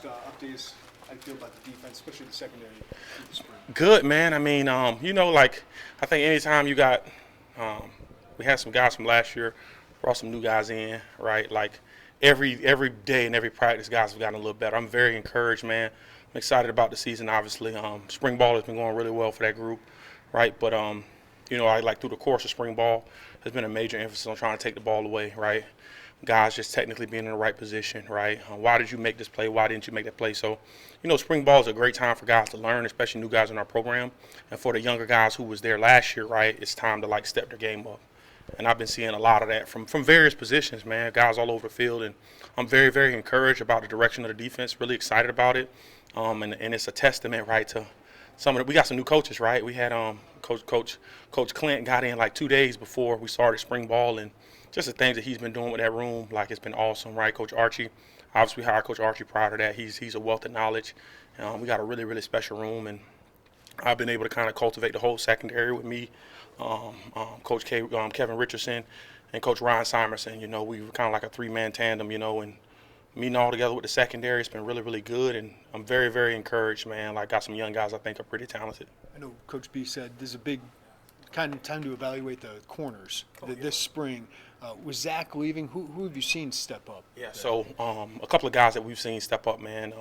update us how you feel about the defense, especially the secondary through the spring. Good, man. I mean, like I think anytime you got, we had some guys from last year, brought some new guys in, right? Like every day and every practice, guys have gotten a little better. I'm very encouraged, man. I'm excited about the season. Obviously, spring ball has been going really well for that group, right? But I like through the course of spring ball, there's been a major emphasis on trying to take the ball away, right? Guys just technically being in the right position, right? Why did you make this play? Why didn't you make that play? So, spring ball is a great time for guys to learn, especially new guys in our program. And for the younger guys who was there last year, right, it's time to like step their game up. And I've been seeing a lot of that from various positions, man, guys all over the field. And I'm very, very encouraged about the direction of the defense, really excited about it. And it's a testament, right, to we got some new coaches, right? We had Coach Clint got in like 2 days before we started spring ball, and just the things that he's been doing with that room, like it's been awesome, right? Coach Archie, obviously we hired Coach Archie prior to that. He's a wealth of knowledge. We got a really, really special room, and I've been able to kind of cultivate the whole secondary with me, Coach Kevin Richardson, and Coach Ryan Simerson. We were kind of like a three-man tandem, and meeting all together with the secondary, it's been really, really good, and I'm very, very encouraged, man. Like, got some young guys I think are pretty talented. I know Coach B said there's a big kind of time to evaluate the corners this spring. With Zach leaving, who have you seen step up? Yeah, so a couple of guys that we've seen step up, man.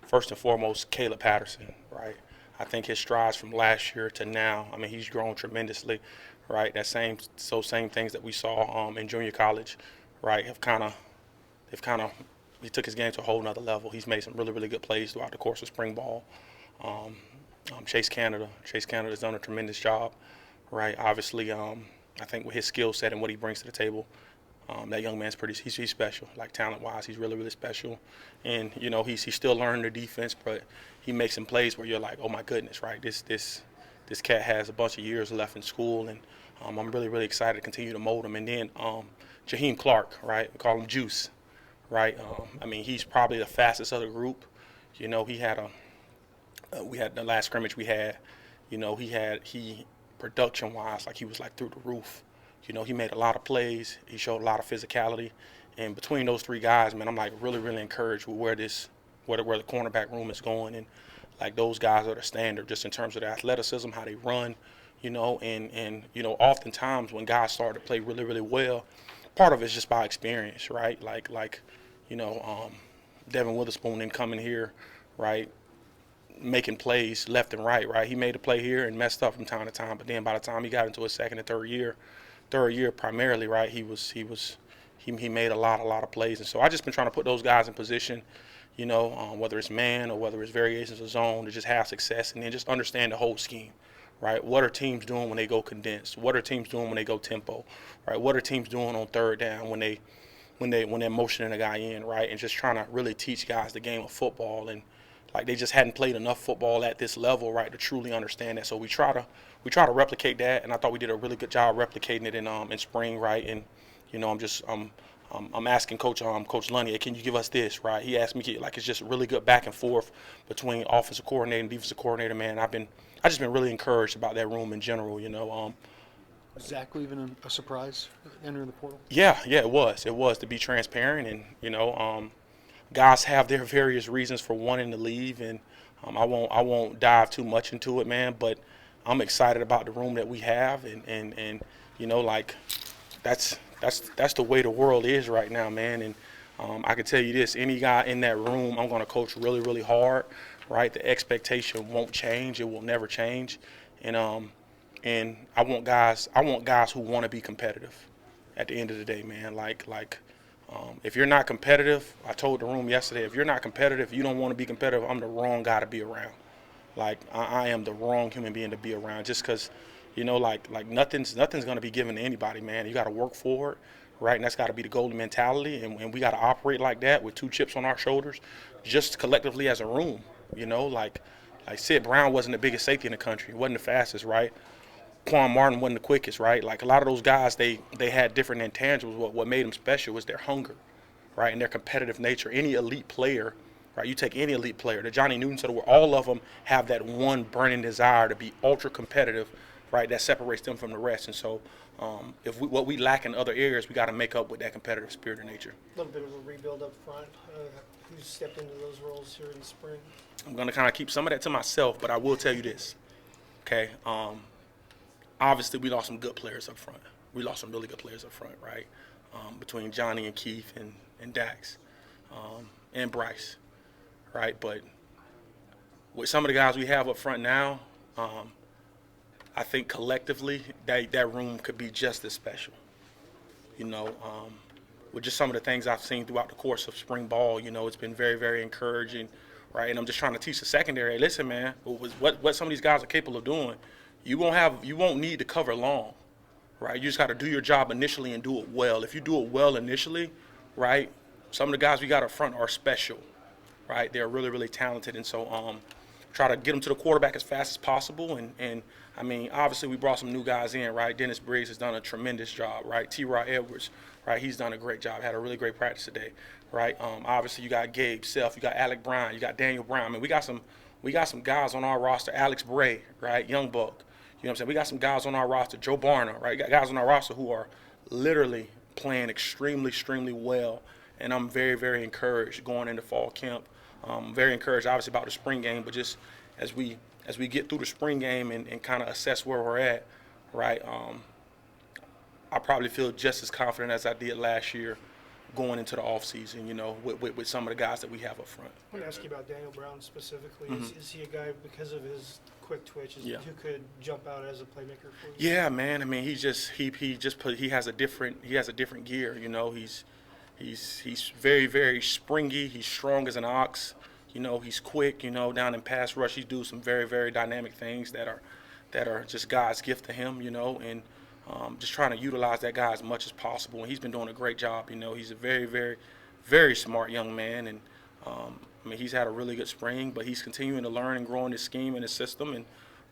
First and foremost, Caleb Patterson, right? I think his strides from last year to now, I mean, he's grown tremendously, right? Same things that we saw in junior college, right, he took his game to a whole nother level. He's made some really, really good plays throughout the course of spring ball. Chase Canada's done a tremendous job, right? Obviously, I think with his skill set and what he brings to the table, that young man's he's special. Like talent-wise, he's really, really special. And, he's still learning the defense, but he makes some plays where you're like, oh my goodness, right? This cat has a bunch of years left in school, and I'm really, really excited to continue to mold him. And then Jaheim Clark, right? We call him Juice. Right, he's probably the fastest of the group. He had we had the last scrimmage we had. He production-wise, like he was like through the roof. He made a lot of plays. He showed a lot of physicality, and between those three guys, man, I'm like really, really encouraged with where the cornerback room is going, and like those guys are the standard just in terms of their athleticism, how they run. And oftentimes when guys start to play really, really well, part of it's just by experience, right? Devin Witherspoon in coming here, right, making plays left and right. He made a play here and messed up from time to time, but then by the time he got into his second and third year primarily, right, he made a lot of plays. And so I just been trying to put those guys in position, whether it's man or whether it's variations of zone, to just have success and then just understand the whole scheme. Right, what are teams doing when they go condensed? What are teams doing when they go tempo? Right, what are teams doing on third down when they're motioning a guy in? Right, and just trying to really teach guys the game of football, and like they just hadn't played enough football at this level, right, to truly understand that. So we try to replicate that, and I thought we did a really good job replicating it in spring, right? And I'm asking Coach Lunny, hey, can you give us this, right? He asked me, like, it's just really good back and forth between offensive coordinator and defensive coordinator, man. I just been really encouraged about that room in general, Was Zach leaving a surprise entering the portal? Yeah, it was. It was, to be transparent, and guys have their various reasons for wanting to leave, and I won't dive too much into it, man. But I'm excited about the room that we have, and like that's the way the world is right now, man. And I can tell you this: any guy in that room, I'm going to coach really, really hard. Right, the expectation won't change; it will never change, and I want guys who want to be competitive. At the end of the day, man, if you're not competitive, I told the room yesterday, if you're not competitive, you don't want to be competitive, I'm the wrong guy to be around. Like I am the wrong human being to be around, just because, nothing's going to be given to anybody, man. You got to work for it. Right, and that's got to be the golden mentality, and we got to operate like that with two chips on our shoulders, just collectively as a room. Like Sid Brown wasn't the biggest safety in the country. He wasn't the fastest, right? Quan Martin wasn't the quickest, right? Like a lot of those guys, they had different intangibles. What made them special was their hunger, right, and their competitive nature. Any elite player, right? You take any elite player, the Johnny Newtons of the world, all of them have that one burning desire to be ultra competitive, right? That separates them from the rest. And so What we lack in other areas, we got to make up with that competitive spirit of nature. A little bit of a rebuild up front. Who's stepped into those roles here in the spring? I'm going to kind of keep some of that to myself, but I will tell you this. Okay. Obviously, we lost some good players up front. We lost some really good players up front, right? Between Johnny and Keith and Dax and Bryce, right? But with some of the guys we have up front now, I think collectively that room could be just as special. You know, with just some of the things I've seen throughout the course of spring ball, you know, it's been very, very encouraging, right? And I'm just trying to teach the secondary, hey, listen, man, what some of these guys are capable of doing, you won't need to cover long, right? You just got to do your job initially and do it well. If you do it well initially, right, some of the guys we got up front are special, right? They're really, really talented, and so try to get them to the quarterback as fast as possible. And I mean, obviously we brought some new guys in, right? Dennis Briggs has done a tremendous job, right? T-Rod Edwards, right? He's done a great job, had a really great practice today, right? Obviously you got Gabe Self, you got Alec Bryan, you got Daniel Brown. I mean, we got some guys on our roster, Alex Bray, right? Young Buck. You know what I'm saying? We got some guys on our roster, Joe Barner, right? Got guys on our roster who are literally playing extremely, extremely well. And I'm very, very encouraged going into fall camp. Very encouraged, obviously, about the spring game, but just as we get through the spring game and kind of assess where we're at, right, I probably feel just as confident as I did last year going into the offseason, you know, with some of the guys that we have up front. I want to ask you about Daniel Brown specifically. Is he a guy, because of his quick twitch, who could jump out as a playmaker for you? Yeah, man. I mean, he has a different gear, you know. He's very, very springy. He's strong as an ox. You know, he's quick. You know, down in pass rush, he do some very, very dynamic things that are just God's gift to him. You know, and just trying to utilize that guy as much as possible. And he's been doing a great job. You know, he's a very, very, very smart young man. And I mean, he's had a really good spring, but he's continuing to learn and grow in his scheme and his system, and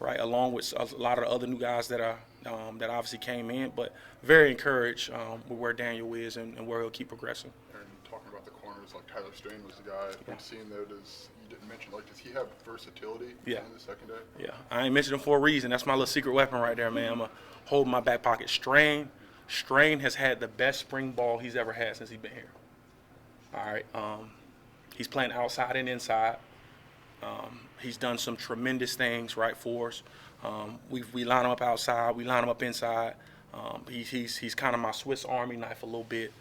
right along with a lot of the other new guys that that obviously came in. But very encouraged with where Daniel is and where he'll keep progressing. And talking about the corners, like Tyler Strain was the guy. We've seen that, as you didn't mention, like, does he have versatility in the secondary? Yeah, I ain't mentioned him for a reason. That's my little secret weapon right there, man. I'm going to hold in my back pocket. Strain has had the best spring ball he's ever had since he's been here. All right. He's playing outside and inside. He's done some tremendous things, right, for us. We line him up outside. We line him up inside. He's kind of my Swiss Army knife a little bit.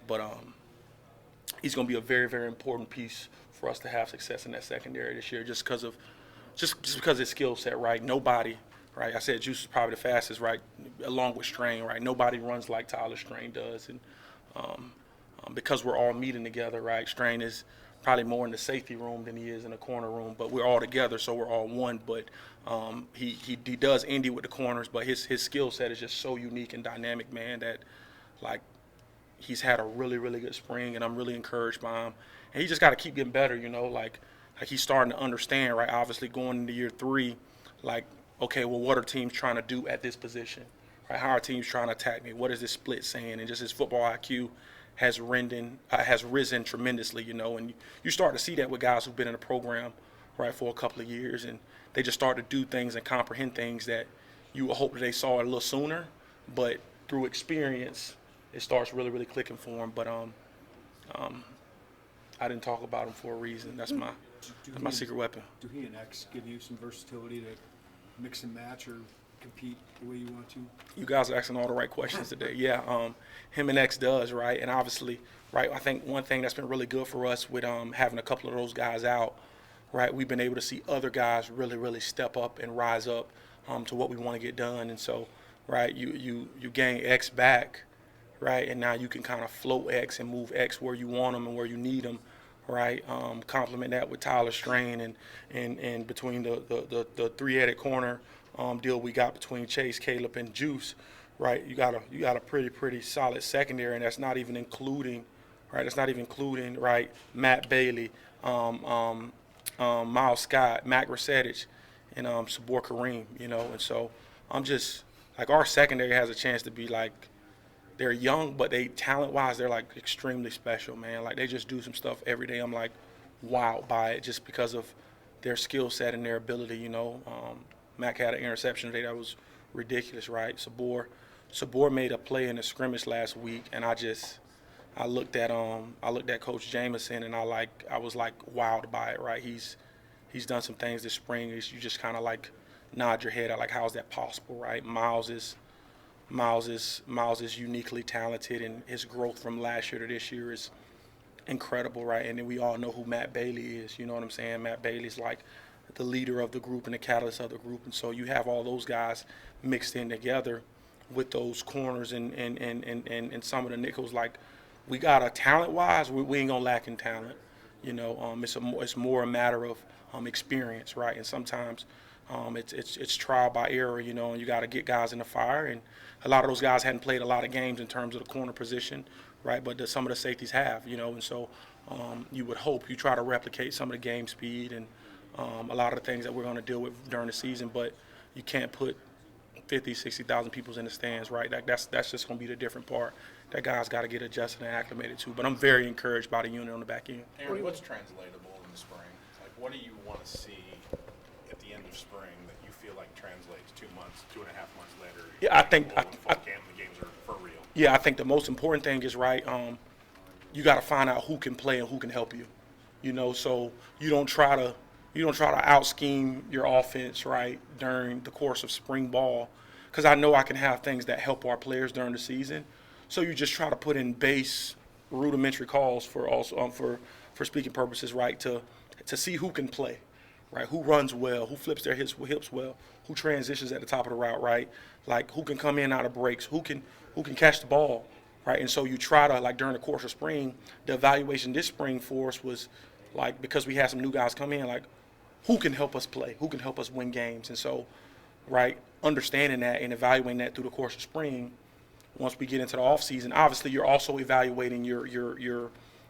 But he's going to be a very, very important piece for us to have success in that secondary this year, just because of his skill set, right? Nobody, right? I said Juice is probably the fastest, right, along with Strain, right? Nobody runs like Tyler Strain does. And because we're all meeting together, right, Strain is probably more in the safety room than he is in the corner room, but we're all together, so we're all one. But he does Indy with the corners, but his skill set is just so unique and dynamic, man, that, like, he's had a really, really good spring, and I'm really encouraged by him. And he just got to keep getting better, you know, like he's starting to understand, right, obviously going into year 3, like, okay, well, what are teams trying to do at this position, right? How are teams trying to attack me? What is this split saying? And just his football IQ has risen tremendously, you know, and you start to see that with guys who've been in the program, right, for a couple of years, and they just start to do things and comprehend things that you would hope that they saw it a little sooner, but through experience, it starts really, really clicking for them. But I didn't talk about him for a reason. That's my secret weapon. Do he and X give you some versatility to mix and match or compete the way you want to? You guys are asking all the right questions today. Yeah, him and X does, right? And obviously, right, I think one thing that's been really good for us with having a couple of those guys out, right, we've been able to see other guys really, really step up and rise up to what we want to get done. And so, right, you gain X back, right, and now you can kind of float X and move X where you want them and where you need them, right? Complement that with Tyler Strain and between the three-headed corner deal we got between Chase, Caleb, and Juice, right? You got a pretty solid secondary, and that's not even including, right? That's not even including, right, Matt Bailey, Miles Scott, Mac Resetich, and Sabor Kareem, you know. And so I'm just like, our secondary has a chance to be like, they're young, but they talent-wise, they're like extremely special, man. Like, they just do some stuff every day. I'm like wowed by it just because of their skill set and their ability, you know. Mac had an interception today that was ridiculous, right? Sabor Sabor made a play in a scrimmage last week, and I looked at Coach Jameson, and I was like wowed by it. Right, he's done some things this spring. You just kind of like nod your head at like, how is that possible? Right, Miles is uniquely talented, and his growth from last year to this year is incredible, right? And then we all know who Matt Bailey is. You know what I'm saying? Matt Bailey's like the leader of the group and the catalyst of the group, and so you have all those guys mixed in together with those corners and some of the nickels. Like, we got a talent-wise, we ain't gonna lack in talent. You know, it's more a matter of experience, right? And sometimes it's trial by error, you know, and you got to get guys in the fire. And a lot of those guys hadn't played a lot of games in terms of the corner position, right? But some of the safeties have, you know, and so you would hope you try to replicate some of the game speed and a lot of the things that we're going to deal with during the season. But you can't put 50, 60,000 people in the stands, right? That's just going to be the different part that guys got to get adjusted and acclimated to. But I'm very encouraged by the unit on the back end. Aaron, what's translatable in the spring? Like, what do you want to see at the end of spring that you feel like translates 2 months, 2.5 months later? Yeah, I think fall camp, the games are for real. Yeah, I think the most important thing is, right, you got to find out who can play and who can help you. You know, so you don't try to out scheme your offense, right, during the course of spring ball, because I know I can have things that help our players during the season. So you just try to put in base rudimentary calls for speaking purposes, right, to see who can play, right, who runs well, who flips their hips well, who transitions at the top of the route, right, like who can come in out of breaks, who can catch the ball, right. And so you try to, like, during the course of spring, the evaluation this spring for us was, like, because we had some new guys come in, like, who can help us play, who can help us win games. And so, right, understanding that and evaluating that through the course of spring, once we get into the off season, obviously you're also evaluating your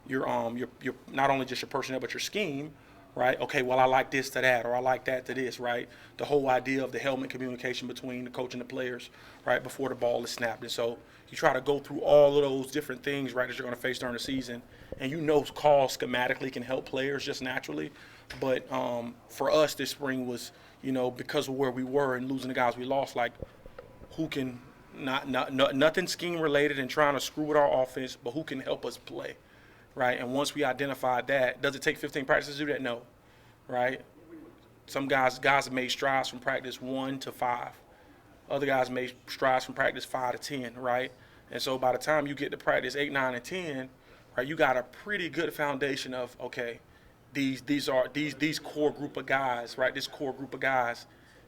not only just your personnel but your scheme, right? Okay, well, I like this to that, or I like that to this, right? The whole idea of the helmet communication between the coach and the players, right, before the ball is snapped. And so you try to go through all of those different things, right, that you're going to face during the season. And you know calls schematically can help players just naturally. But for us this spring was, you know, because of where we were and losing the guys we lost, like, who can nothing scheme related and trying to screw with our offense, but who can help us play, right? And once we identified that, does it take 15 practices to do that? No, right? Some guys have made strides from practice 1 to 5. Other guys made strides from practice 5 to 10, right? And so by the time you get to practice 8, 9, and 10, right, you got a pretty good foundation of, okay, these core group of guys, right? This core group of guys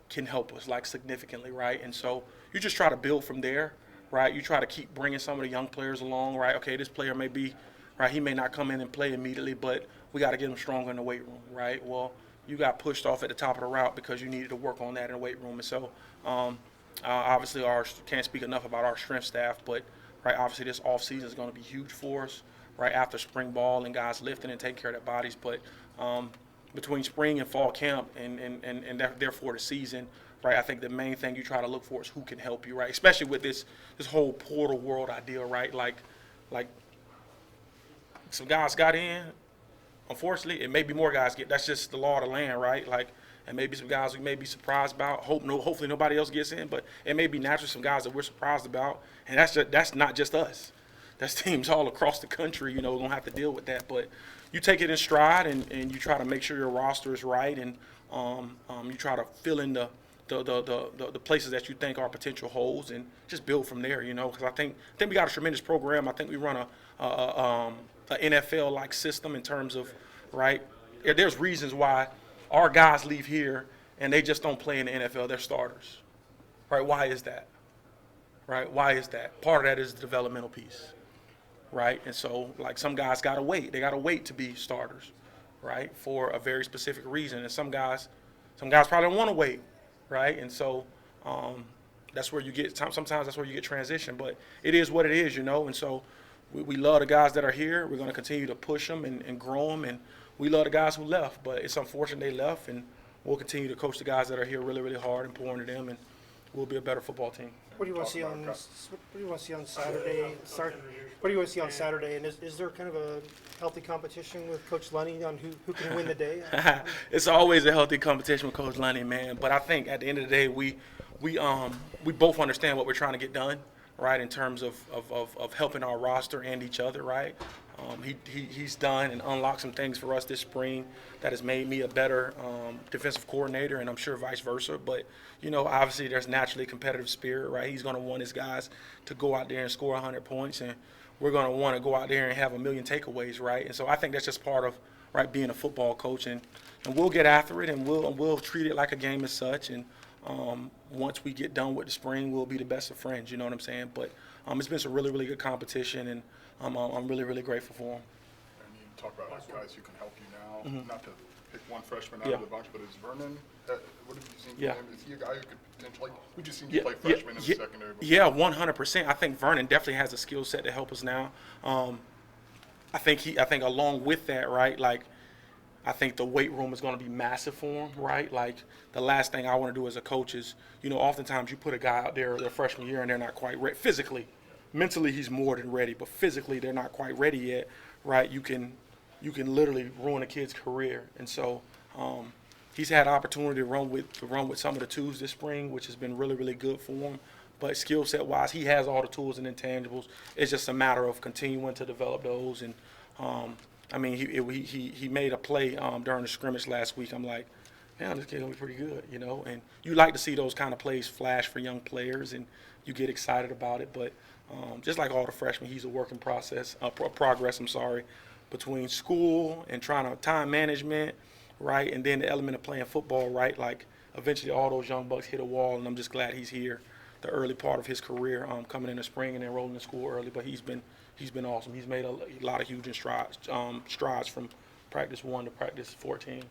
can help us, like, significantly, right? And so you just try to build from there, right? You try to keep bringing some of the young players along, right? Okay, this player may be, right, he may not come in and play immediately, but we got to get him stronger in the weight room, right? Well, you got pushed off at the top of the route because you needed to work on that in the weight room. And so obviously can't speak enough about our strength staff, but, right, obviously this offseason is going to be huge for us, right, after spring ball and guys lifting and taking care of their bodies. But between spring and fall camp and therefore the season, right, I think the main thing you try to look for is who can help you, right, especially with this whole portal world idea, right, like some guys got in. Unfortunately, it may be more guys get. That's just the law of the land, right? Like, and maybe some guys we may be surprised about. Hopefully nobody else gets in, but it may be naturally some guys that we're surprised about, and that's not just us. That's teams all across the country, you know, gonna have to deal with that. But you take it in stride and you try to make sure your roster is right, and you try to fill in the places that you think are potential holes and just build from there, you know, because I think we got a tremendous program. I think we run a NFL-like system in terms of, right, there's reasons why our guys leave here and they just don't play in the NFL. They're starters, right? Why is that, right? Why is that? Part of that is the developmental piece, right? And so, like, some guys got to wait. They got to wait to be starters, right, for a very specific reason. And some guys probably don't want to wait, right? And so that's where you get – sometimes that's where you get transition. But it is what it is, you know, and so – we love the guys that are here. We're going to continue to push them and grow them, and we love the guys who left. But it's unfortunate they left, and we'll continue to coach the guys that are here really, really hard and pour into them, and we'll be a better football team. What do you want to see on Saturday? What do you want to see on Saturday? And is there kind of a healthy competition with Coach Lunny on who can win the day? It's always a healthy competition with Coach Lunny, man. But I think at the end of the day, we both understand what we're trying to get done. right, in terms of helping our roster and each other, right. He's done and unlocked some things for us this spring that has made me a better defensive coordinator, and I'm sure vice versa. But, you know, obviously there's naturally a competitive spirit, right? He's going to want his guys to go out there and score 100 points, and we're going to want to go out there and have a million takeaways, right? And so I think that's just part of, right, being a football coach, and we'll get after it, and we'll treat it like a game as such. And once we get done with the spring, we'll be the best of friends. You know what I'm saying? But it's been some really, really good competition, and I'm really, really grateful for him. And you talk about guys who can help you now. Mm-hmm. Not to pick one freshman out Yeah. of the bunch, but is Vernon? What have you seen from Yeah. him? Is he a guy who could potentially? We just seen you play freshman in the secondary. Before. Yeah, 100%. I think Vernon definitely has a skill set to help us now. I think along with that, right, like, I think the weight room is going to be massive for him, right? Like, the last thing I want to do as a coach is, you know, oftentimes you put a guy out there their freshman year and they're not quite ready physically. Mentally, he's more than ready, but physically, they're not quite ready yet, right? You can literally ruin a kid's career, and so he's had opportunity to run with some of the twos this spring, which has been really, really good for him. But skill set wise, he has all the tools and intangibles. It's just a matter of continuing to develop those. And I mean, he made a play during the scrimmage last week. I'm like, man, this kid's gonna be pretty good, you know. And you like to see those kind of plays flash for young players, and you get excited about it. But just like all the freshmen, he's a work in progress. Between school and trying to time management, right, and then the element of playing football, right. Like, eventually, all those young bucks hit a wall, and I'm just glad he's here. The early part of his career, coming in the spring and enrolling in school early, but he's been awesome. He's made a lot of huge strides from practice 1 to practice 14.